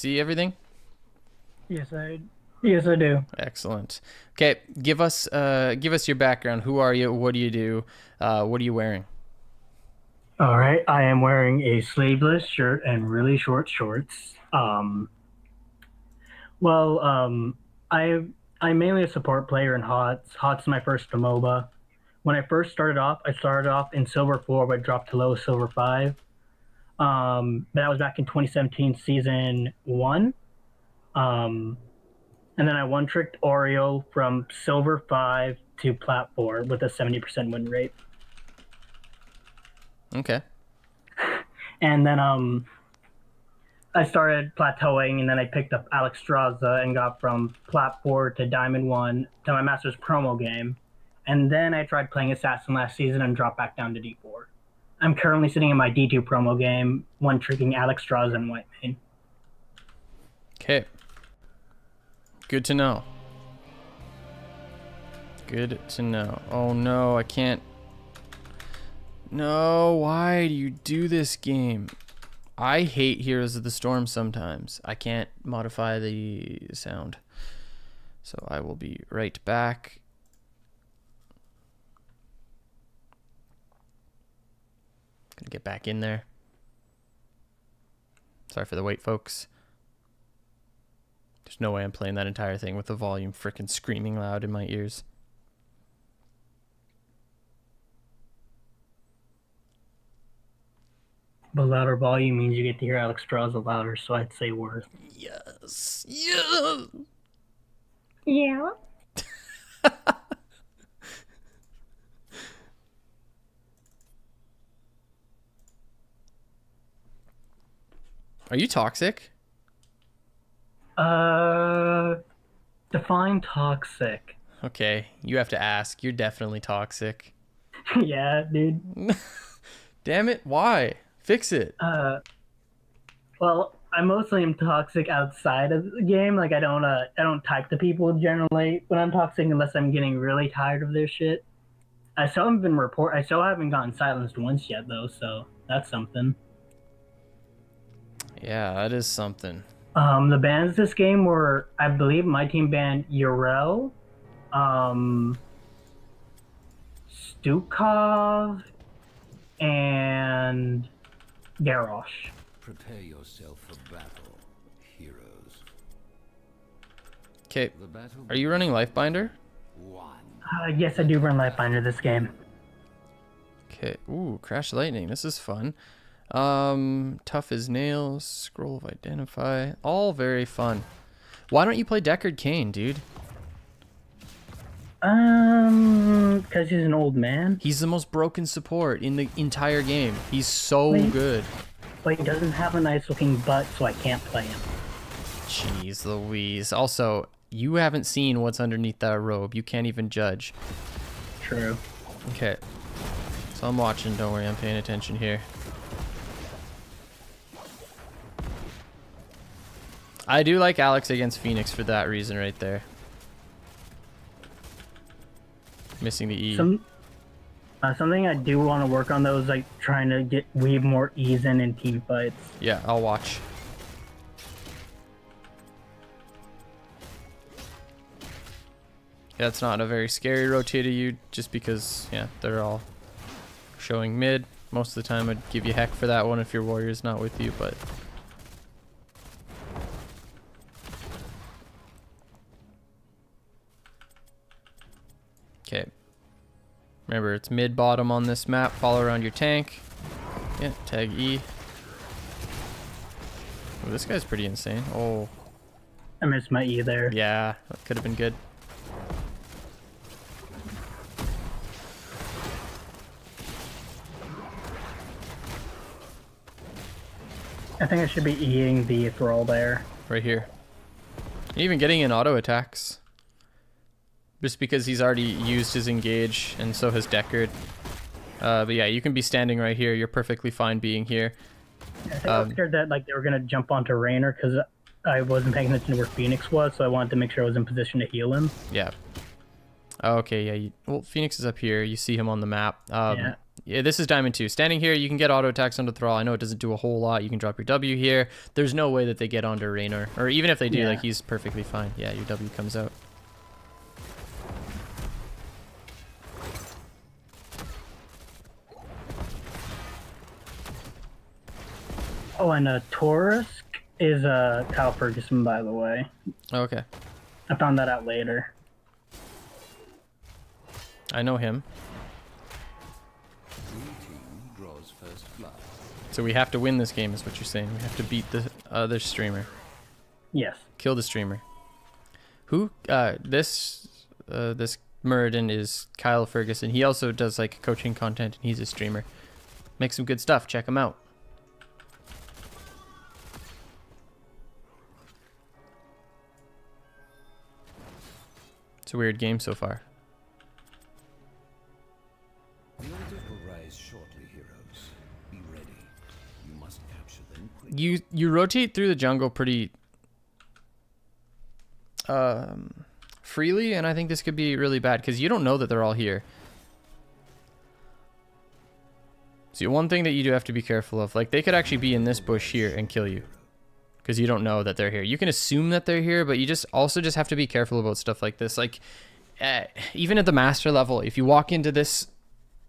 see everything? Yes, I do. Excellent. Okay, give us your background. Who are you? What do you do? What are you wearing? All right, I am wearing a sleeveless shirt and really short shorts. Well, I'm mainly a support player in HOTS. HOTS is my first MOBA. When I first started off, I started off in Silver 4, but dropped to low Silver 5. But that was back in 2017 Season 1. Um, and then I one-tricked Oreo from Silver 5 to Plat 4 with a 70% win rate. Okay. And then I started plateauing, and then I picked up Alexstrasza and got from Plat 4 to Diamond 1 to my Master's promo game. And then I tried playing Assassin last season and dropped back down to D4. I'm currently sitting in my D2 promo game, one tricking Alexstrasza and White Mane. Okay. Good to know. Good to know. Oh no, I can't. No, why do you do this game? I hate Heroes of the Storm sometimes. I can't modify the sound. So I will be right back. Gonna get back in there. Sorry for the wait, folks. There's no way I'm playing that entire thing with the volume freaking screaming loud in my ears. But louder volume means you get to hear Alexstrasza louder, so I'd say worth. Yes. Yes. Yeah. Are you toxic? Define toxic. Okay, you have to ask. You're definitely toxic. Yeah, dude. Damn it, why? Fix it. Well, I mostly am toxic outside of the game. Like I don't type to people generally when I'm toxic unless I'm getting really tired of their shit. I still haven't gotten silenced once yet though, so that's something. Yeah, that is something. The bans this game were, I believe, my team banned Urel, Stukov, and Garrosh. Prepare yourself for battle, heroes. Okay, are you running Lifebinder? Yes, I do run Lifebinder this game. Okay, ooh, Crash Lightning, this is fun. Tough as Nails, Scroll of Identify, all very fun. Why don't you play Deckard Cain, dude? Because he's an old man. He's the most broken support in the entire game. He's so good. But he doesn't have a nice looking butt, so I can't play him. Jeez Louise. Also, you haven't seen what's underneath that robe. You can't even judge. True. Okay. So I'm watching, don't worry, I'm paying attention here. I do like Alex against Phoenix for that reason right there. Missing the E. Something I do want to work on though is like trying to weave more ease in team fights. Yeah, I'll watch. Yeah, it's not a very scary rotate of you just because, yeah, they're all showing mid. Most of the time I'd give you heck for that one if your warrior's not with you, but... Okay. Remember, it's mid-bottom on this map. Follow around your tank. Yeah, tag E. Oh, this guy's pretty insane. Oh. I missed my E there. Yeah, that could have been good. I think I should be Eing the thrall there. Right here. Even getting in auto attacks. Just because he's already used his engage, and so has Deckard. But yeah, you can be standing right here. You're perfectly fine being here. I think I was scared that like they were gonna jump onto Raynor because I wasn't paying attention to where Phoenix was, so I wanted to make sure I was in position to heal him. Yeah. Okay, yeah. Well, Phoenix is up here. You see him on the map. Yeah. Yeah, this is Diamond 2. Standing here, you can get auto attacks onto Thrall. I know it doesn't do a whole lot. You can drop your W here. There's no way that they get onto Raynor. Or even if they do, like, he's perfectly fine. Yeah, your W comes out. Oh, and Taurus is Kyle Ferguson, by the way. Okay. I found that out later. I know him. So we have to win this game, is what you're saying. We have to beat the other streamer. Yes. Kill the streamer. Who? This Muradin is Kyle Ferguson. He also does like coaching content, and he's a streamer. Makes some good stuff. Check him out. It's a weird game so far. The order will rise shortly, heroes. Be ready. You must capture them quickly. You rotate through the jungle pretty freely, and I think this could be really bad because you don't know that they're all here. See, one thing that you do have to be careful of, like they could actually be in this bush here and kill you because you don't know that they're here. You can assume that they're here, but you just have to be careful about stuff like this. Like even at the master level, if you walk into this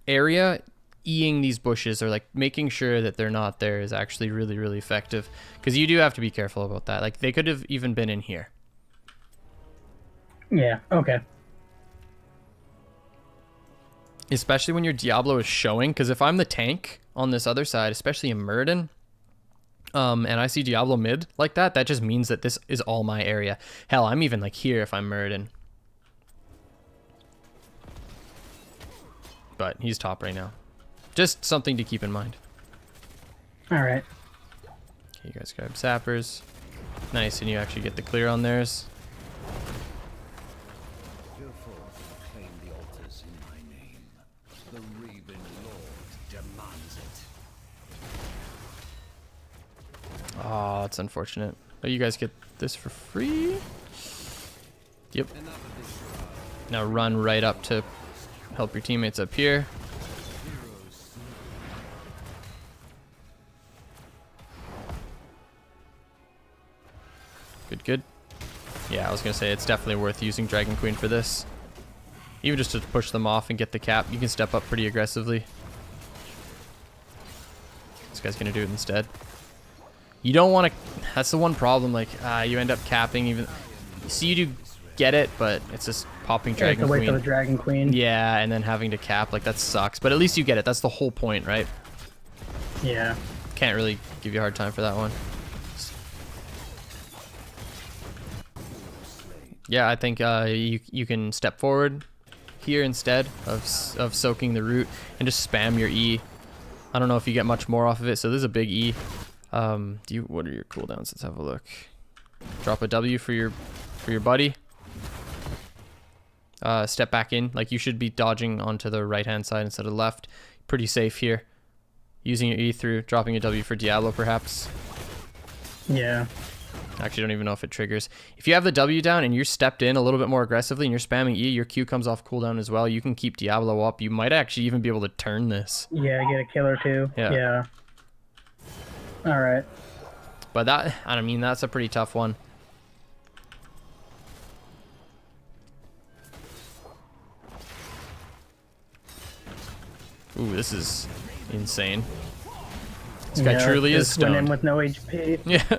area, eating these bushes or like making sure that they're not there is actually really, really effective because you do have to be careful about that. Like they could have even been in here. Yeah, okay. Especially when your Diablo is showing, because if I'm the tank on this other side, especially in Muradin, and I see Diablo mid like that, that just means that this is all my area. Hell, I'm even like here if I'm Muradin. But he's top right now. Just something to keep in mind. Alright. Okay, you guys grab sappers. Nice, and you actually get the clear on theirs. Go forth and claim the altars in my name. The Raven Lord demands it. Oh, that's unfortunate. But you guys get this for free? Yep. Now run right up to help your teammates up here. Good, good. Yeah, I was gonna say it's definitely worth using Dragon Queen for this. Even just to push them off and get the cap, you can step up pretty aggressively. This guy's gonna do it instead. You don't want to. That's the one problem. Like, you end up capping even. See, you do get it, but it's just popping Dragon Queen. Queen. For the Dragon Queen. Yeah, and then having to cap, like that sucks. But at least you get it. That's the whole point, right? Yeah. Can't really give you a hard time for that one. Yeah, I think you can step forward here instead of soaking the root and just spam your E. I don't know if you get much more off of it, so this is a big E. What are your cooldowns? Let's have a look. Drop a W for your buddy. Step back in, like you should be dodging onto the right hand side instead of left. Pretty safe here. Using your E through, dropping a W for Diablo perhaps. Yeah. Actually, don't even know if it triggers. If you have the W down and you're stepped in a little bit more aggressively and you're spamming E, your Q comes off cooldown as well. You can keep Diablo up. You might actually even be able to turn this. Yeah, get a kill or two. Yeah. All right. But that, I mean, that's a pretty tough one. Ooh, this is insane. This guy truly is stoned. Went in with no HP. Yeah.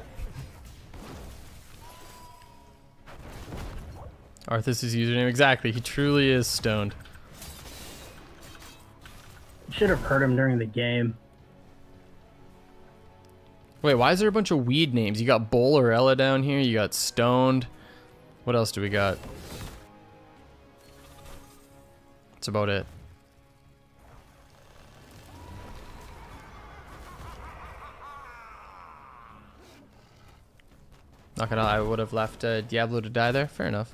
Arthas' username, exactly. He truly is stoned. Should have heard him during the game. Wait, why is there a bunch of weed names? You got Bull or Ella down here. You got Stoned. What else do we got? That's about it. Not gonna lie, I would have left Diablo to die there. Fair enough.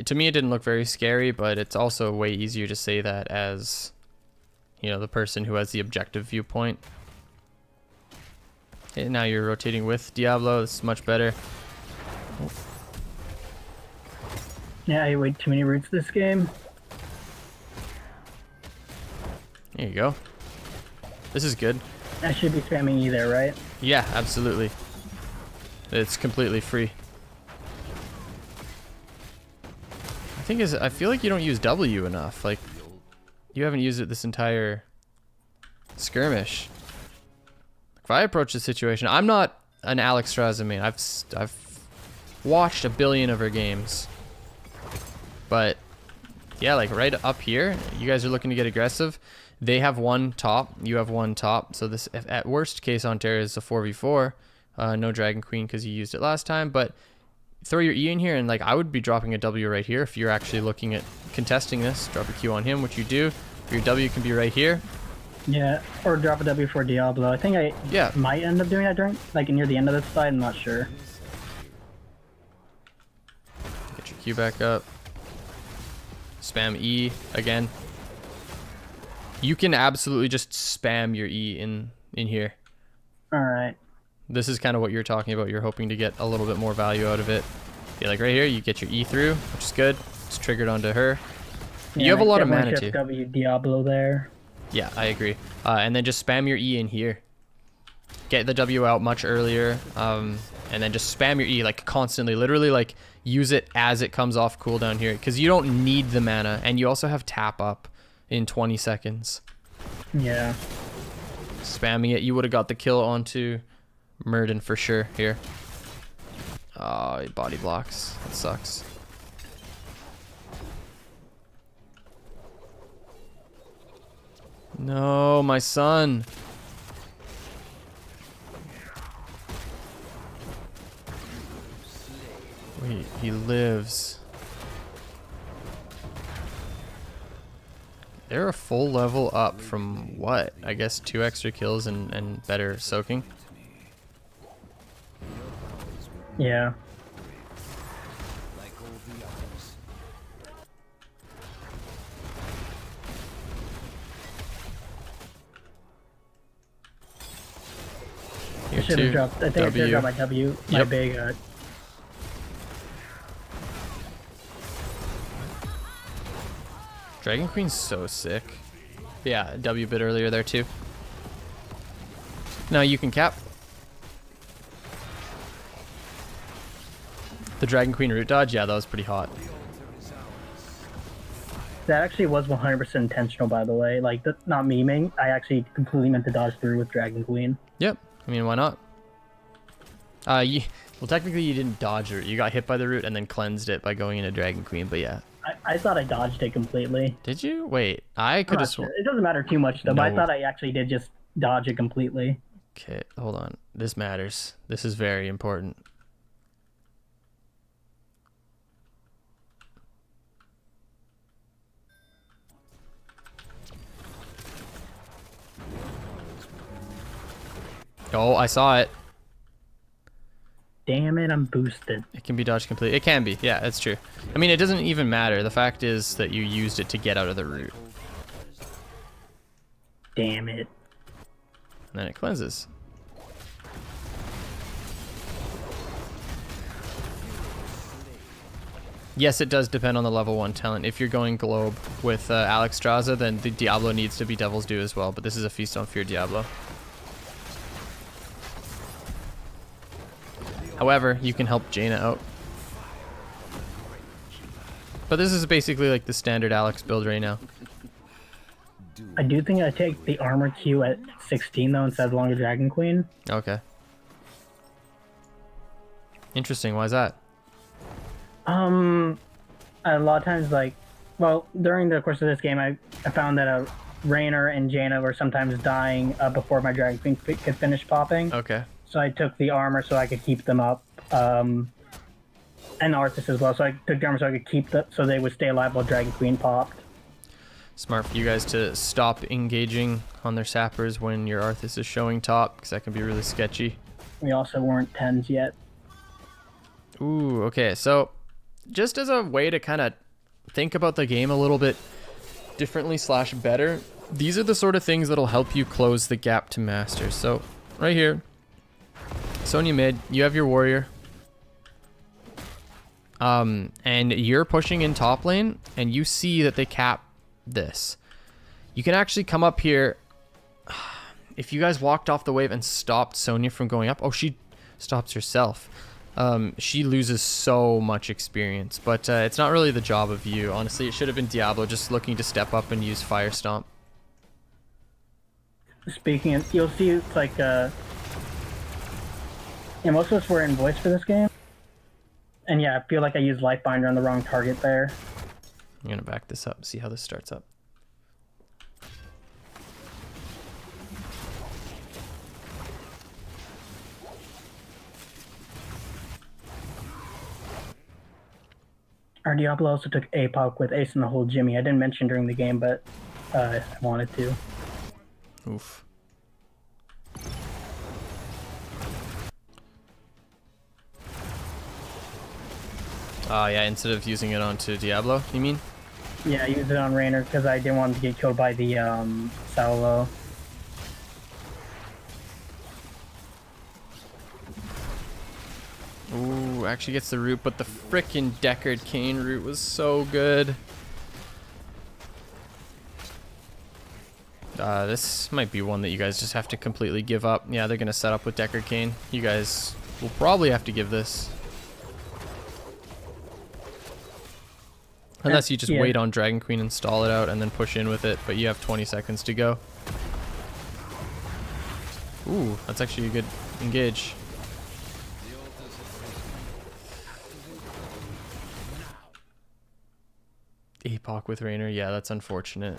To me, it didn't look very scary, but it's also way easier to say that as, you know, the person who has the objective viewpoint. Okay, now you're rotating with Diablo. This is much better. Oh. Yeah, I wait too many roots this game. There you go. This is good. I should be spamming E there, right? Yeah, absolutely. It's completely free. I feel like you don't use W enough. Like, you haven't used it this entire skirmish. If I approach the situation, I'm not an Alexstrasza main. I've watched a billion of her games, but yeah, like right up here, you guys are looking to get aggressive. They have one top, you have one top. So this, at worst case, Ontario is a 4v4. No Dragon Queen because you used it last time, but throw your E in here, and like I would be dropping a W right here if you're actually looking at contesting this. Drop a Q on him, which you do. Your W can be right here. Yeah, or drop a W for Diablo. I think I might end up doing that during, like near the end of this fight. I'm not sure. Get your Q back up. Spam E again. You can absolutely just spam your E in here. All right. This is kind of what you're talking about. You're hoping to get a little bit more value out of it. Yeah, like right here, you get your E through, which is good. It's triggered onto her. Yeah, you have a lot of mana too. W Diablo there. Yeah, I agree. And then just spam your E in here. Get the W out much earlier. And then just spam your E like constantly. Literally like use it as it comes off cooldown here. Because you don't need the mana. And you also have tap up in 20 seconds. Yeah. Spamming it, you would have got the kill onto Murden for sure here. Oh, he body blocks. That sucks. No, my son. Wait, he lives. They're a full level up from what? I guess 2 extra kills and better soaking. Yeah. Here I should have dropped. I think I should have dropped my W. My big. Dragon Queen's so sick. Yeah, W bit earlier there too. Now you can cap. The Dragon Queen root dodge, yeah, that was pretty hot. That actually was 100% intentional, by the way. Like, not memeing. I actually completely meant to dodge through with Dragon Queen. Yep. I mean, why not? Well, technically you didn't dodge the root. You got hit by the root and then cleansed it by going into Dragon Queen, but yeah. I thought I dodged it completely. Did you? Wait, I could have sworn. It doesn't matter too much, though, but I thought I actually did just dodge it completely. Okay, hold on. This matters. This is very important. Oh, I saw it. Damn it, I'm boosted. It can be dodged completely. It can be. Yeah, that's true. I mean, it doesn't even matter. The fact is that you used it to get out of the root. Damn it. And then it cleanses. Yes, it does depend on the level 1 talent. If you're going globe with Alexstrasza, then the Diablo needs to be Devil's Due as well. But this is a Feast on Fear Diablo. However, you can help Jaina out. But this is basically like the standard Alex build right now. I do think I take the armor Q at 16 though instead of Longer Dragon Queen. Okay. Interesting. Why is that? A lot of times, like, well, during the course of this game, I found that Raynor and Jaina were sometimes dying before my Dragon Queen could finish popping. Okay. So I took the armor so I could keep them up, and Arthas as well. So I took the armor so I could keep so they would stay alive while Dragon Queen popped. Smart for you guys to stop engaging on their sappers when your Arthas is showing top, because that can be really sketchy. We also weren't 10s yet. Ooh, okay. So just as a way to kind of think about the game a little bit differently / better, these are the sort of things that'll help you close the gap to master. So right here, Sonya mid, you have your warrior. And you're pushing in top lane, and you see that they cap this. You can actually come up here. If you guys walked off the wave and stopped Sonya from going up. Oh, she stops herself. She loses so much experience, but it's not really the job of you. Honestly, it should have been Diablo just looking to step up and use Fire Stomp. Speaking of, you'll see it's like, yeah, most of us were in voice for this game. And yeah, I feel like I used Lifebinder on the wrong target there. I'm gonna back this up, see how this starts up. Our Diablo also took APOC with Ace in the Hole Jimmy. I didn't mention during the game, but I wanted to. Oof. Yeah, instead of using it onto Diablo, you mean? Yeah, I used it on Raynor because I didn't want him to get killed by the Salvo. Ooh, actually gets the root, but the frickin' Deckard Cain root was so good. This might be one that you guys just have to completely give up. Yeah, they're gonna set up with Deckard Cain. You guys will probably have to give this. Unless you just wait on Dragon Queen and stall it out and then push in with it, but you have 20 seconds to go. Ooh, that's actually a good engage. APOC with Raynor, yeah, that's unfortunate.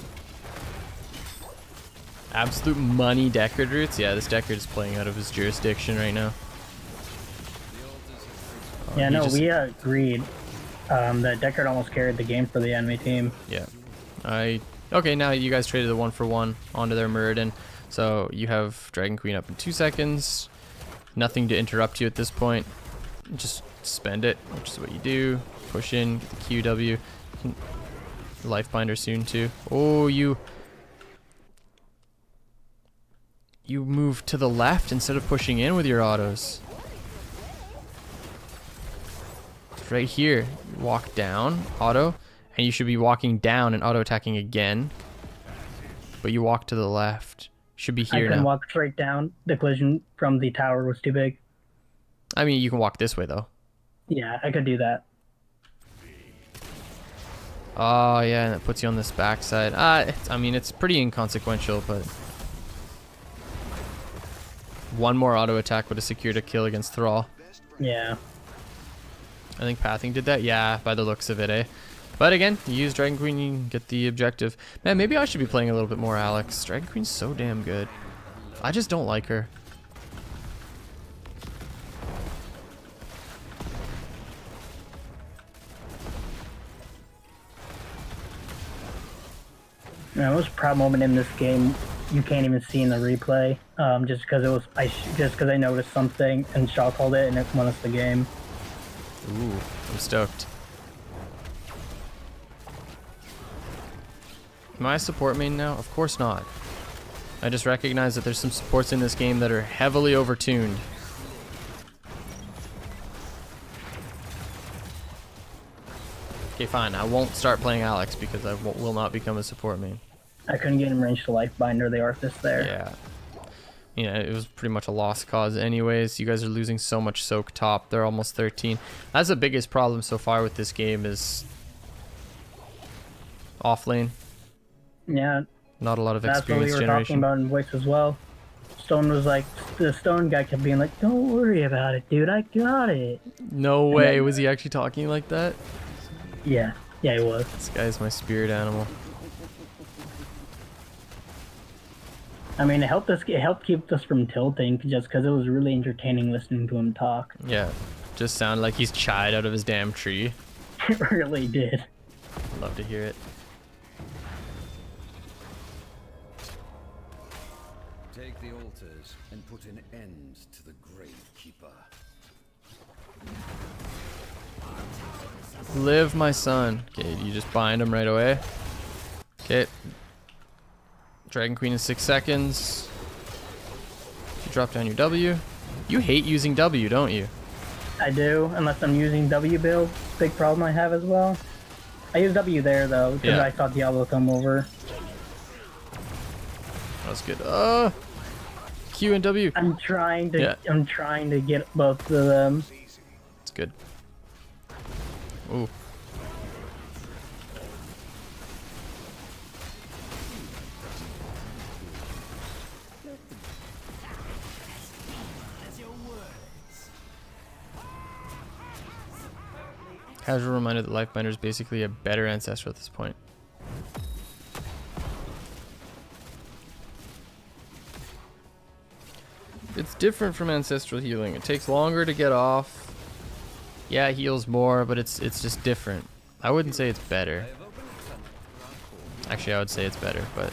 Absolute money Deckard roots. Yeah, this Deckard is playing out of his jurisdiction right now. Yeah, no, we agreed that Deckard almost carried the game for the enemy team. Yeah. Okay, now you guys traded the 1-for-1 onto their Muradin. So you have Dragon Queen up in 2 seconds. Nothing to interrupt you at this point. Just spend it, which is what you do. Push in, get the QW. Lifebinder soon too. Oh, you move to the left instead of pushing in with your autos. It's right here. You walk down, auto, and you should be walking down and auto attacking again. But you walk to the left. Should be here now. I can walk straight down. The collision from the tower was too big. I mean, you can walk this way though. Yeah, I could do that. Oh yeah, and it puts you on this backside. I mean, it's pretty inconsequential, but one more auto attack would have secured a kill against Thrall. Yeah. I think Pathing did that. Yeah, by the looks of it, eh? But again, you use Dragon Queen, you can get the objective. Man, maybe I should be playing a little bit more Alex. Dragon Queen's so damn good. I just don't like her. The most proud moment in this game you can't even see in the replay, just because it was just because I noticed something and Shaw called it and it won us the game. Ooh, I'm stoked. Am I a support main now? Of course not. I just recognize that there's some supports in this game that are heavily overtuned. Okay, fine. I won't start playing Alex because I will not become a support main. I couldn't get him range to Lifebinder the Arthas there. Yeah. Yeah, it was pretty much a lost cause anyways. You guys are losing so much soak top. They're almost 13. That's the biggest problem so far with this game is off lane. Yeah. Not a lot of experience experience generation. That's what we were talking about in voice as well. Stone was like, the Stone guy kept being like, don't worry about it, dude. I got it. No way. Then, was he actually talking like that? Yeah. Yeah, he was. This guy's my spirit animal. I mean, it helped keep us from tilting just because it was really entertaining listening to him talk. Yeah, just sounded like he's chide out of his damn tree. It really did. I'd love to hear it. Take the altars and put an end to the Gravekeeper. Live, my son. Okay, you just bind him right away. Okay. Dragon Queen in 6 seconds. You drop down your W. You hate using W, don't you? I do, unless I'm using W build. Big problem I have as well. I use W there though, because I saw Diablo come over. That was good. Q and W. I'm trying to get both of them. It's good. Ooh. Casual reminder that Lifebinder is basically a better ancestral at this point. It's different from ancestral healing. It takes longer to get off. Yeah, it heals more, but it's just different. I wouldn't say it's better. Actually, I would say it's better, but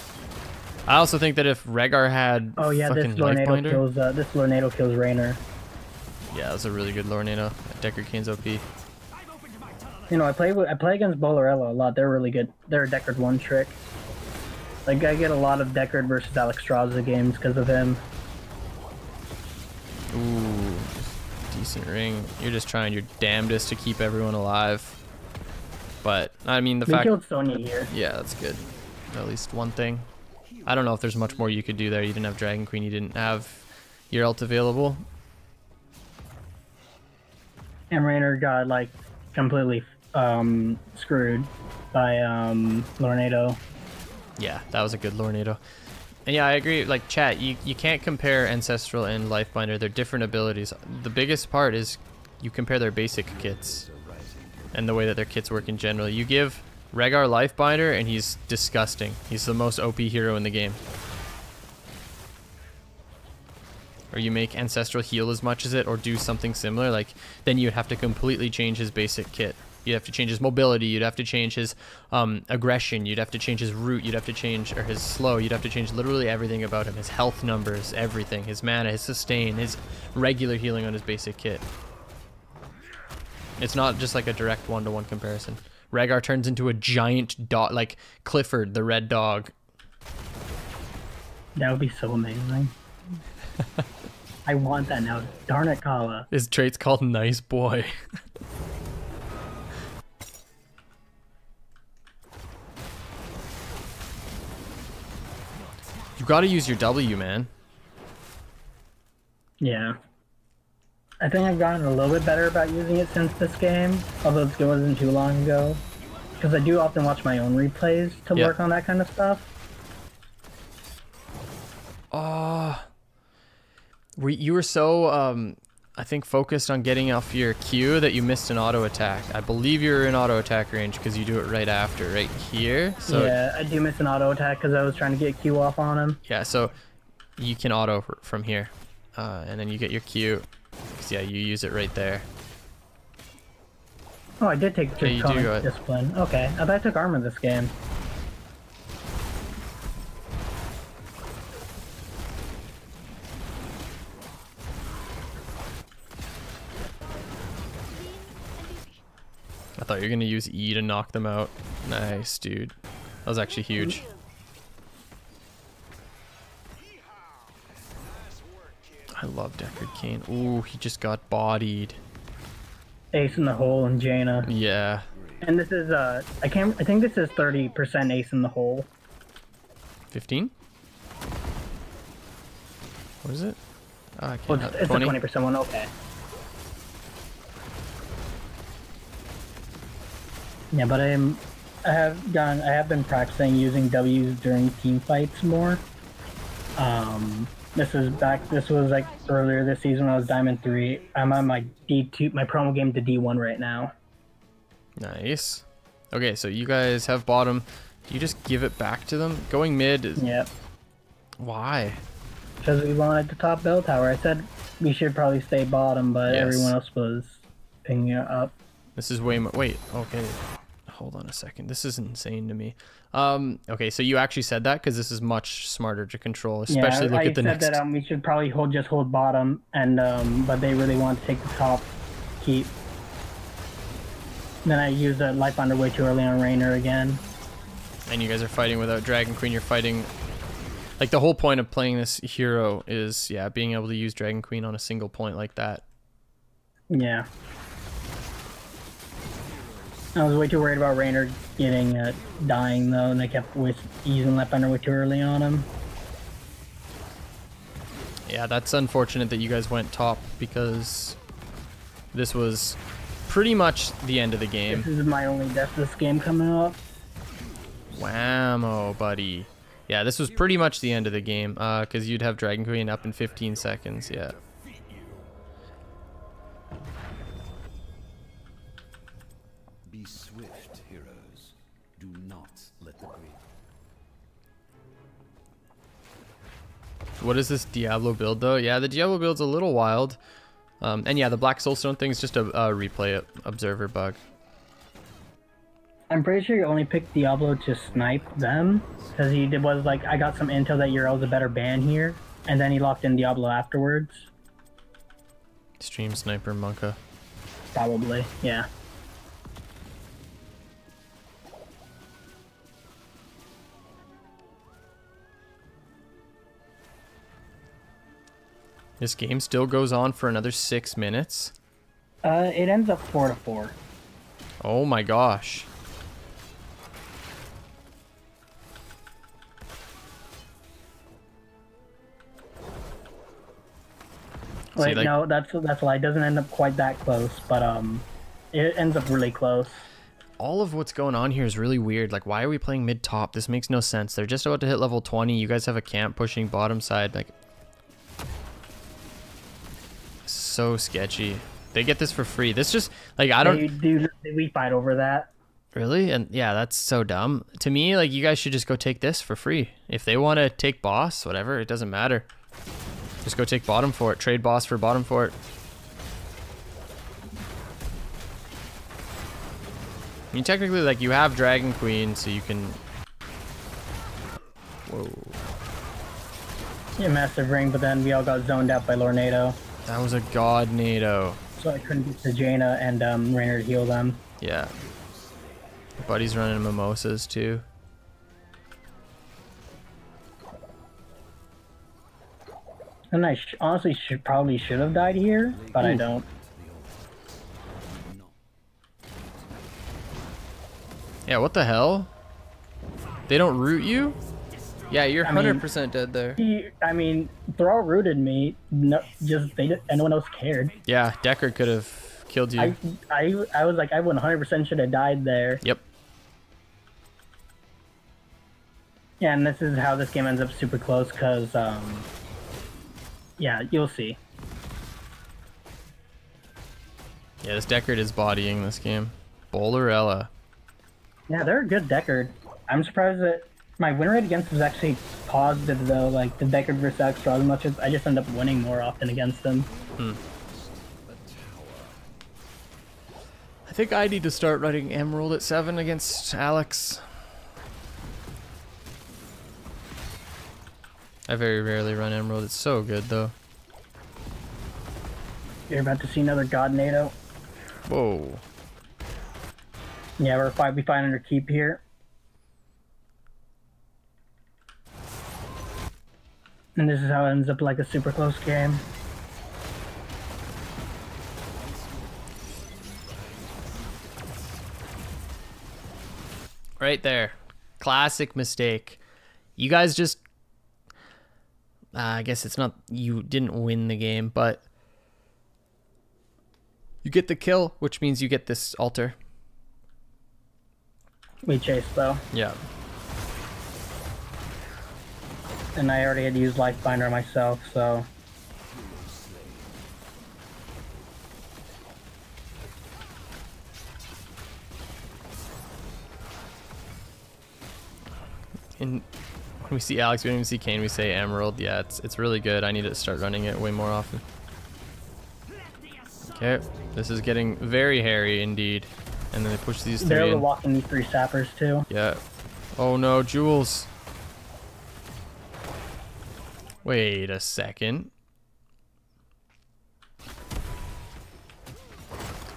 I also think that if Rhaegar had fucking Lifebinder, this Lornado kills Raynor. Yeah, that's a really good Lornado. Deckard Cain's OP. You know, I play against Bolorella a lot. They're really good. They're a Deckard one trick. Like, I get a lot of Deckard versus Alexstrasza games because of him. Ooh, decent ring. You're just trying your damnedest to keep everyone alive. But, I mean, the fact... We killed Sonya here. Yeah, that's good. At least one thing. I don't know if there's much more you could do there. You didn't have Dragon Queen. You didn't have your ult available. And Raynor got, like, completely screwed by Lornado. Yeah, that was a good Lornado. And yeah, I agree. Like, chat, you can't compare Ancestral and Lifebinder. They're different abilities. The biggest part is you compare their basic kits and the way that their kits work in general. You give Rhaegar Lifebinder and he's disgusting. He's the most OP hero in the game. Or you make Ancestral heal as much as it or do something similar, like then you'd have to completely change his basic kit. You'd have to change his mobility, you'd have to change his aggression, you'd have to change his root, you'd have to change, or his slow, you'd have to change literally everything about him. His health numbers, everything. His mana, his sustain, his regular healing on his basic kit. It's not just like a direct one-to-one comparison. Rhaegar turns into a giant dog, like Clifford, the red dog. That would be so amazing. I want that now. Darn it, Kala. His trait's called Nice Boy. You gotta use your W, man. Yeah. I think I've gotten a little bit better about using it since this game, although it wasn't too long ago. Because I do often watch my own replays to work on that kind of stuff. You were so, I think, focused on getting off your Q that you missed an auto attack. I believe you're in auto attack range because you do it right after, right here. So yeah, I do miss an auto attack because I was trying to get Q off on him. Yeah, so you can auto from here, and then you get your Q. Because yeah, you use it right there. Oh, I did take the discipline. Okay, I thought I took armor this game. I thought you were going to use E to knock them out. Nice, dude. That was actually huge. I love Deckard Cain. Ooh, he just got bodied. Ace in the hole and Jaina. Yeah. And this is I think this is 30% ace in the hole. 15? What is it? Oh, I Well, can't. it's 20? a 20% one, okay. Yeah, but I have been practicing using W's during team fights more. This was like earlier this season when I was Diamond 3. I'm on my D2, my promo game to D1 right now. Nice. Okay, so you guys have bottom. Do you just give it back to them? Going mid is... Yep. Why? Because we wanted the top bell tower. I said we should probably stay bottom, but everyone else was picking it up. This is way more... Wait, okay. Hold on a second. This is insane to me. Okay, so you actually said that because this is much smarter to control, especially look at the next... I said that we should probably hold bottom, and but they really want to take the top keep. Then I used a Lifebinder way too early on Raynor again. And you guys are fighting without Dragon Queen. You're fighting... Like, the whole point of playing this hero is, yeah, being able to use Dragon Queen on a single point like that. Yeah. I was way too worried about Raynor dying though, and I kept using Lifebinder way too early on him. Yeah, that's unfortunate that you guys went top because this was pretty much the end of the game. This is my only death this game coming up. Whammo, buddy. Yeah, this was pretty much the end of the game because you'd have Dragon Queen up in 15 seconds. Yeah. Be swift, heroes. Do not let the great. What is this Diablo build though? Yeah, the Diablo build's a little wild. And yeah, the Black Soulstone thing is just a replay observer bug. I'm pretty sure you only picked Diablo to snipe them, because he was like, I got some intel that Urel's a better ban here, and then he locked in Diablo afterwards. Stream Sniper Monka. Probably, yeah. This game still goes on for another 6 minutes. It ends up 4-4. Oh my gosh. Wait, See, like, no, that's why it doesn't end up quite that close, but it ends up really close. all of what's going on here is really weird. Like, why are we playing mid top? This makes no sense. They're just about to hit level 20. You guys have a camp pushing bottom side. Like, so sketchy. They get this for free. This just, like, I don't... We fight over that. Really? And yeah, that's so dumb. To me, like, you guys should just go take this for free. If they want to take boss, whatever, it doesn't matter. Just go take bottom fort. Trade boss for bottom fort. I mean, technically, like, you have Dragon Queen, so you can... Whoa. Yeah, Massive Ring, but then we all got zoned out by Lornado. That was a god nado. So I couldn't get to Jaina and Rainer to heal them. Yeah. Your buddy's running mimosas, too. And I honestly probably should have died here, but I don't. Yeah, what the hell? They don't root you? Yeah, you're 100% dead there. I mean, Thrall rooted me. No, just no one else cared. Yeah, Deckard could have killed you. I was like, I 100% should have died there. Yep. Yeah, and this is how this game ends up super close, because, yeah, you'll see. Yeah, this Deckard is bodying this game. Bowlerella. Yeah, they're a good Deckard. I'm surprised that my win rate against is actually positive, though. Like, the Deckard versus Alexstrasza, as much as I just end up winning more often against them. I think I need to start running Emerald at 7 against Alex. I very rarely run Emerald. It's so good, though. You're about to see another God NATO. Whoa. Yeah, we fight under keep here. And this is how it ends up like a super close game. Right there. Classic mistake. You guys just... I guess it's not... You didn't win the game, but... You get the kill, which means you get this altar. We chased, though. Yeah. And I already had used Lifebinder myself, so... And when we see Alex, we don't even see Kane, we say Emerald. Yeah, it's really good. I need to start running it way more often. Okay, this is getting very hairy indeed. And then they push these three in. They're walking these 3 sappers, too. Yeah. Oh no, Jules. Wait a second.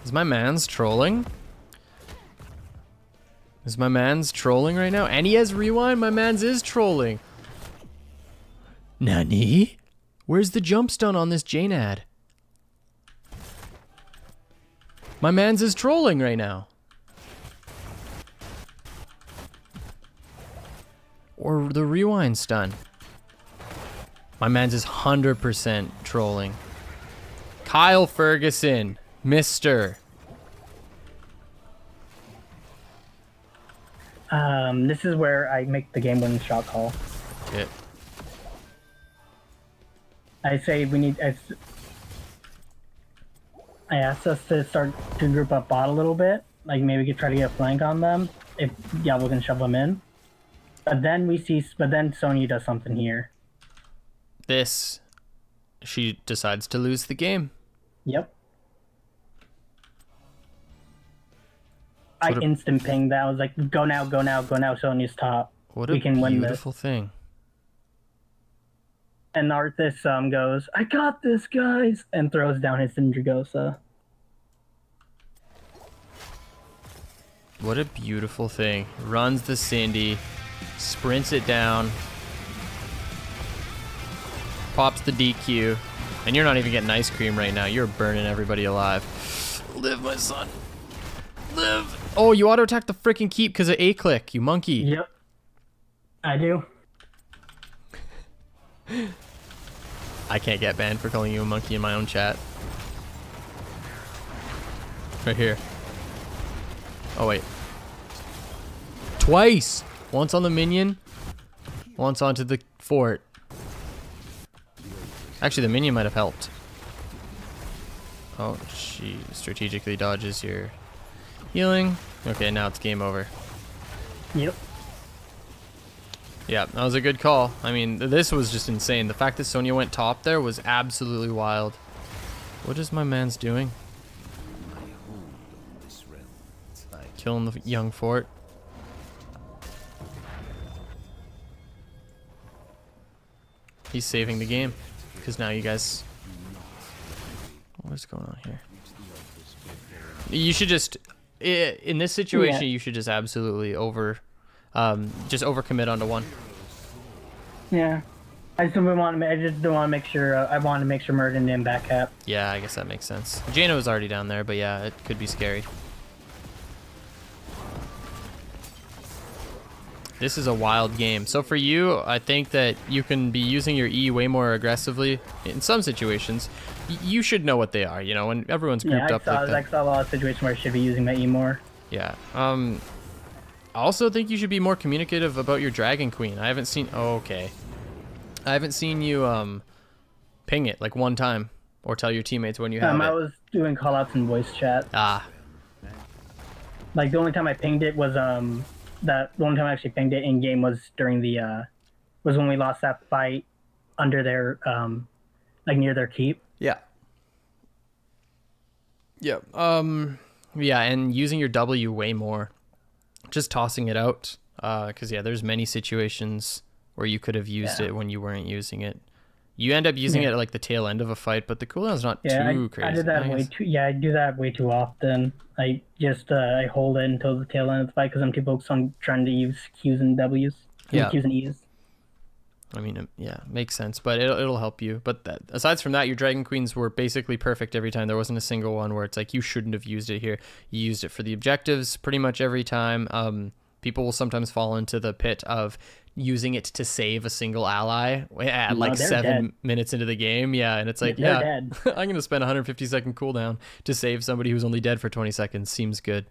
Is my man's trolling? Is my man's trolling right now? And he has rewind? My man's is trolling. Nani? Where's the jump stun on this Janad? My man's is trolling right now. Or the rewind stun. My man's is 100% trolling. Kyle Ferguson, Mister. This is where I make the game-winning shot call. Okay. I say we need. I asked us to start to group up bot a little bit. Like maybe we could try to get a flank on them if Diablo can shove them in. But then Sonya does something here. She decides to lose the game. Yep. I instant pinged that. I was like, go now, go now, go now, Sonya's top. What a beautiful thing. And Arthas goes, I got this, guys, and throws down his Sindragosa. What a beautiful thing. Runs the Cindy, sprints it down, pops the DQ, and you're not even getting ice cream right now. You're burning everybody alive. Live, my son. Live. Oh, you auto-attack the freaking keep because of A-click, you monkey. Yep. I do. I can't get banned for calling you a monkey in my own chat. Right here. Oh, wait. Twice! Once on the minion, once onto the fort. Actually, the minion might have helped. Oh, she strategically dodges your healing. Okay, now it's game over. Yep. Yeah, that was a good call. I mean, this was just insane. The fact that Sonya went top there was absolutely wild. What is my man's doing? Killing the young fort. He's saving the game. Because now you guys... What's going on here? You should just... In this situation, you should just absolutely just overcommit onto one. Yeah, I just don't want to make sure. I want to make sure Murden didn't back cap. Yeah, I guess that makes sense. Jaina was already down there, but yeah, it could be scary. This is a wild game. So for you, I think that you can be using your E way more aggressively in some situations. You should know what they are, you know, when everyone's grouped up like that. I saw a lot of situations where I should be using my E more. Yeah. I also think you should be more communicative about your Dragon Queen. I haven't seen... Oh, okay. I haven't seen you ping it like one time or tell your teammates when you have it. I was doing callouts in voice chat. Ah. Like the only time I pinged it was the only time I actually pinged it in game was during the was when we lost that fight under their like near their keep. Yeah. Yeah. Yeah, and using your W way more. Just tossing it out, because yeah, there's many situations where you could have used it when you weren't using it. You end up using it at like the tail end of a fight, but the cooldown's not too crazy. I did that way too. Yeah, I do that way too often. I just I hold it until the tail end of the fight because I'm too focused on trying to use Qs and Ws. Qs and Es. I mean, yeah, makes sense, but it'll help you. But aside from that, your Dragon Queens were basically perfect every time. There wasn't a single one where it's like, you shouldn't have used it here. You used it for the objectives pretty much every time. People will sometimes fall into the pit of using it to save a single ally at like 7 minutes into the game. Yeah, and it's like, I'm going to spend 150-second cooldown to save somebody who's only dead for 20 seconds. Seems good.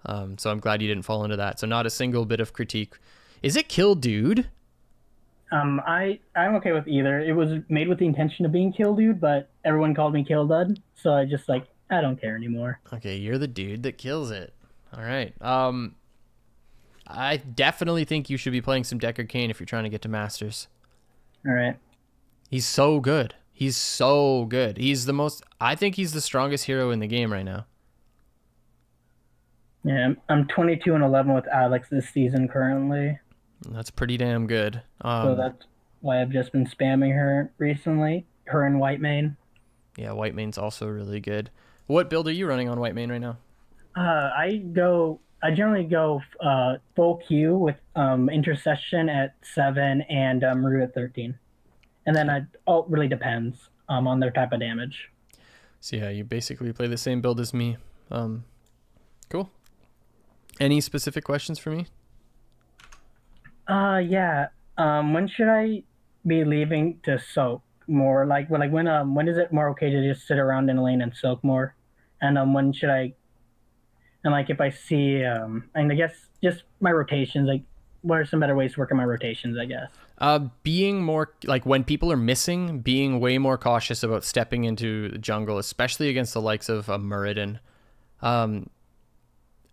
So I'm glad you didn't fall into that. So not a single bit of critique. Is it Kill Dude? I'm okay with either. It was made with the intention of being Kill Dude, but everyone called me Kill Dud, so I just like, I don't care anymore. Okay, you're the dude that kills it. All right. I definitely think you should be playing some Deckard Cain if you're trying to get to Masters. All right. He's so good. He's so good. I think he's the strongest hero in the game right now. Yeah, I'm 22-11 with Alex this season currently. That's pretty damn good. So that's why I've just been spamming her recently. Her and Whitemane. Yeah, Whitemane's also really good. What build are you running on Whitemane right now? I generally go full Q with Intercession at 7 and Root at 13. And then it really depends on their type of damage. So yeah, you basically play the same build as me. Cool. Any specific questions for me? Yeah. When should I be leaving to soak more? Like when is it more okay to just sit around in a lane and soak more? And when should I and like if I see and I guess just my rotations, like what are some better ways to work on my rotations, I guess. Being more like when people are missing, being way more cautious about stepping into the jungle, especially against the likes of Muradin.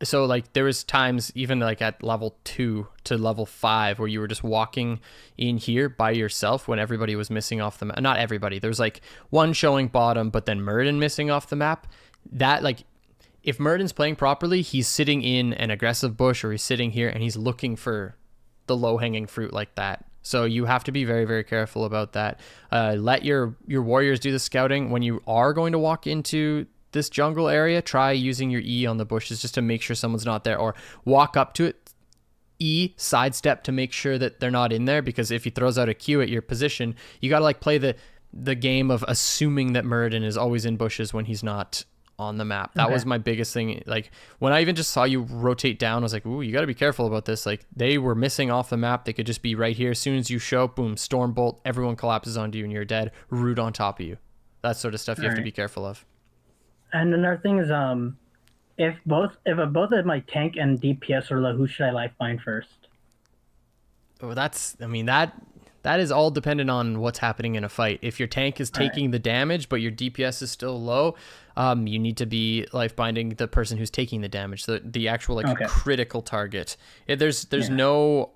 So like there was times even like at level 2 to level 5 where you were just walking in here by yourself when everybody was missing off the map. Not everybody. There's like one showing bottom, but then Muradin missing off the map. That like if Muradin's playing properly, he's sitting in an aggressive bush or he's sitting here and he's looking for the low-hanging fruit like that. So you have to be very, very careful about that. Let your warriors do the scouting. When you are going to walk into this jungle area, try using your E on the bushes just to make sure someone's not there, or walk up to it, E, sidestep to make sure that they're not in there, because if he throws out a Q at your position, you got to like play the game of assuming that Muradin is always in bushes when he's not on the map. That was my biggest thing. Like when I even just saw you rotate down, I was like, ooh, you got to be careful about this. Like they were missing off the map. They could just be right here. As soon as you show, boom, storm bolt, everyone collapses onto you and you're dead. Root on top of you. That sort of stuff you have to be careful of. And another thing is, if both of my tank and DPS are low, who should I lifeline first? Oh, that is all dependent on what's happening in a fight. If your tank is taking the damage, but your DPS is still low, you need to be life binding the person who's taking the damage, the actual like critical target. There's no.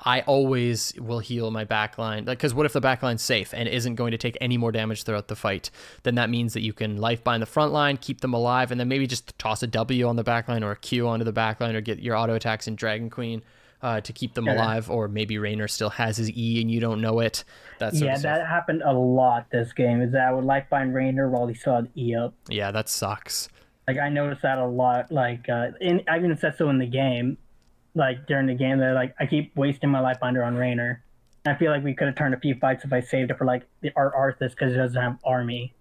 I always will heal my backline, because what if the backline's safe and isn't going to take any more damage throughout the fight? Then that means that you can life bind the front line, keep them alive, and then maybe just toss a W on the backline or a Q onto the backline, or get your auto attacks in Dragon Queen to keep them alive, or maybe Raynor still has his E and you don't know it. That happened a lot this game, is that I would life bind Raynor while he still had E up. Yeah, that sucks. Like I noticed that a lot. Like I even said so in the game. Like during the game, that like I keep wasting my life binder on Raynor. I feel like we could have turned a few fights if I saved it for like our Arthas, because it doesn't have army,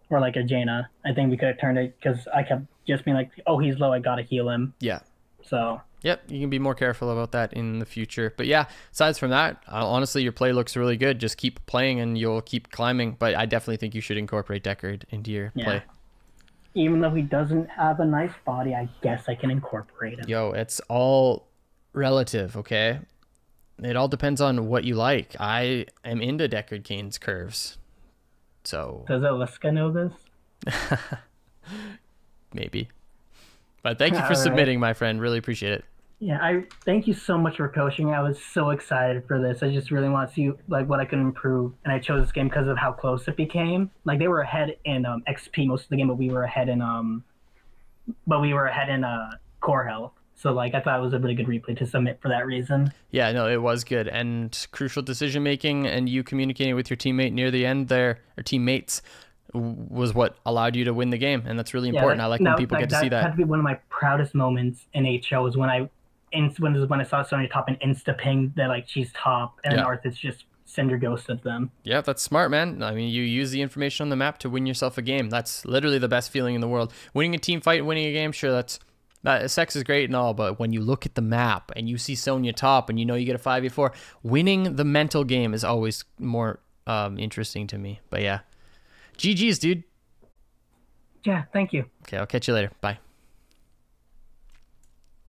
or like a Jaina. I think we could have turned it because I kept just being like, oh, he's low, I gotta heal him. Yeah. So. Yep, you can be more careful about that in the future. But yeah, aside from that, honestly, your play looks really good. Just keep playing and you'll keep climbing. But I definitely think you should incorporate Deckard into your play. Even though he doesn't have a nice body, I guess I can incorporate him. Yo, it's all relative, okay? It all depends on what you like. I am into Deckard Cain's curves. So does Aliska know this? Maybe. But thank you for submitting, my friend. Really appreciate it. Yeah, I thank you so much for coaching. I was so excited for this. I just really want to see like what I can improve, and I chose this game because of how close it became. Like they were ahead in XP most of the game, but we were ahead in core health. So like I thought it was a really good replay to submit for that reason. Yeah, no, it was good, and crucial decision making, and you communicating with your teammate near the end there, or teammates, was what allowed you to win the game, and that's really important. I like when people get to see that. That had to be one of my proudest moments in HL was when I saw Sonya top and insta ping that like she's top, and then Arthas just send your ghost at them. Yeah, that's smart, man. I mean, you use the information on the map to win yourself a game. That's literally the best feeling in the world. Winning a team fight, winning a game, sure, that sex is great and all, but when you look at the map and you see Sonya top and you know you get a 5v4, winning the mental game is always more interesting to me. But yeah, GG's, dude. Yeah, thank you. Okay, I'll catch you later. Bye.